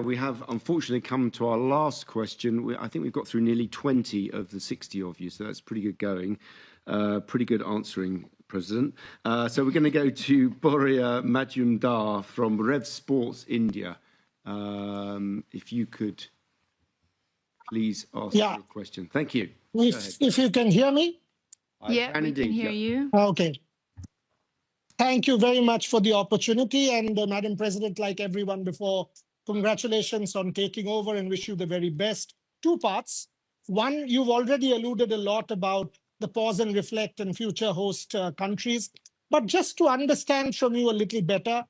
We have unfortunately come to our last question. I think we've got through nearly 20 of the 60 of you, so that's pretty good going. Pretty good answering, President. So we're going to go to Boria Majumdar from Revsportz, India. If you could please ask your question. Thank you. If you can hear me? Yeah, we can hear you. Okay. Thank you very much for the opportunity. And Madam President, like everyone before, congratulations on taking over and wish you the very best. Two parts. One, you've already alluded a lot about the pause and reflect and future host countries. But just to understand from you a little better,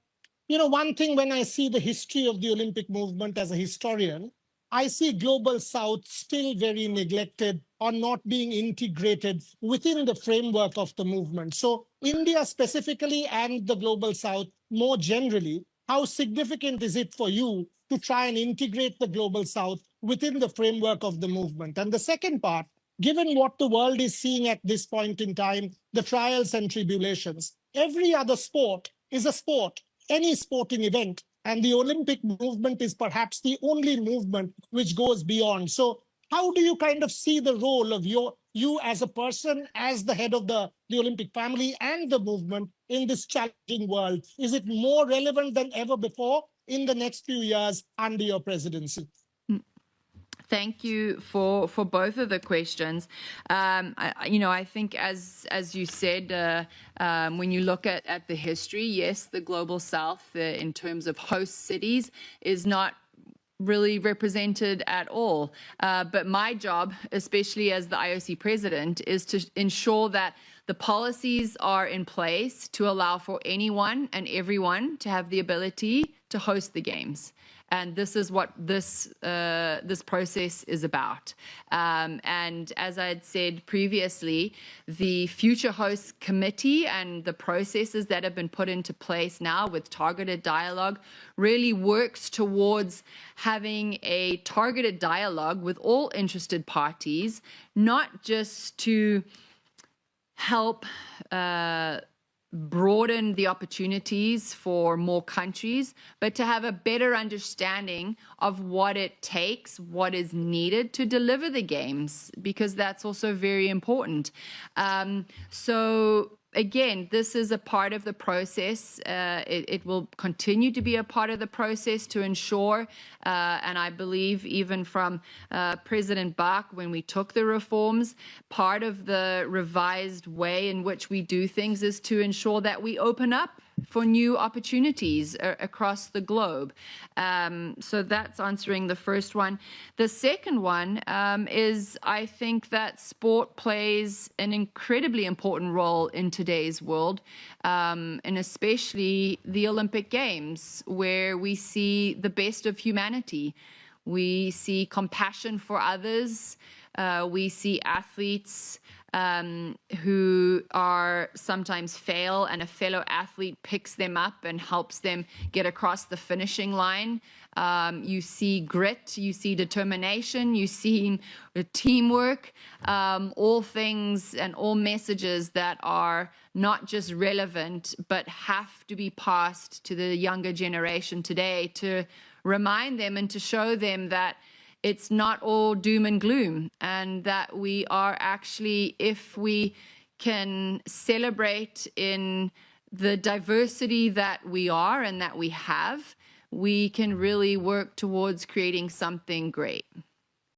you know, one thing when I see the history of the Olympic movement as a historian, I see Global South still very neglected or not being integrated within the framework of the movement. So India specifically and the Global South more generally, how significant is it for you to try and integrate the Global South within the framework of the movement? And the second part, given what the world is seeing at this point in time, the trials and tribulations, every other sport is a sport, any sporting event. And the Olympic movement is perhaps the only movement which goes beyond. So how do you kind of see the role of you as a person, as the head of the Olympic family and the movement in this challenging world? Is it more relevant than ever before in the next few years under your presidency? Thank you for both of the questions. I think as you said, when you look at the history, yes, the Global South in terms of host cities is not really represented at all. But my job, especially as the IOC President, is to ensure that the policies are in place to allow for anyone and everyone to have the ability to host the games. And this is what this process is about. And as I had said previously, the Future Hosts Committee and the processes that have been put into place now with targeted dialogue really works towards having a targeted dialogue with all interested parties, not just to help broaden the opportunities for more countries, but to have a better understanding of what it takes, what is needed to deliver the games, because that's also very important. So again, this is a part of the process. It will continue to be a part of the process to ensure, and I believe even from President Bach, when we took the reforms, part of the revised way in which we do things is to ensure that we open up for new opportunities across the globe. So that's answering the first one. The second one is, I think that sport plays an incredibly important role in today's world, and especially the Olympic Games, where we see the best of humanity. We see compassion for others. We see athletes who are sometimes fail, and a fellow athlete picks them up and helps them get across the finishing line. You see grit, you see determination, you see teamwork, all things and all messages that are not just relevant, but have to be passed to the younger generation today to remind them and to show them that it's not all doom and gloom, and that we are actually, if we can celebrate in the diversity that we are and that we have, we can really work towards creating something great.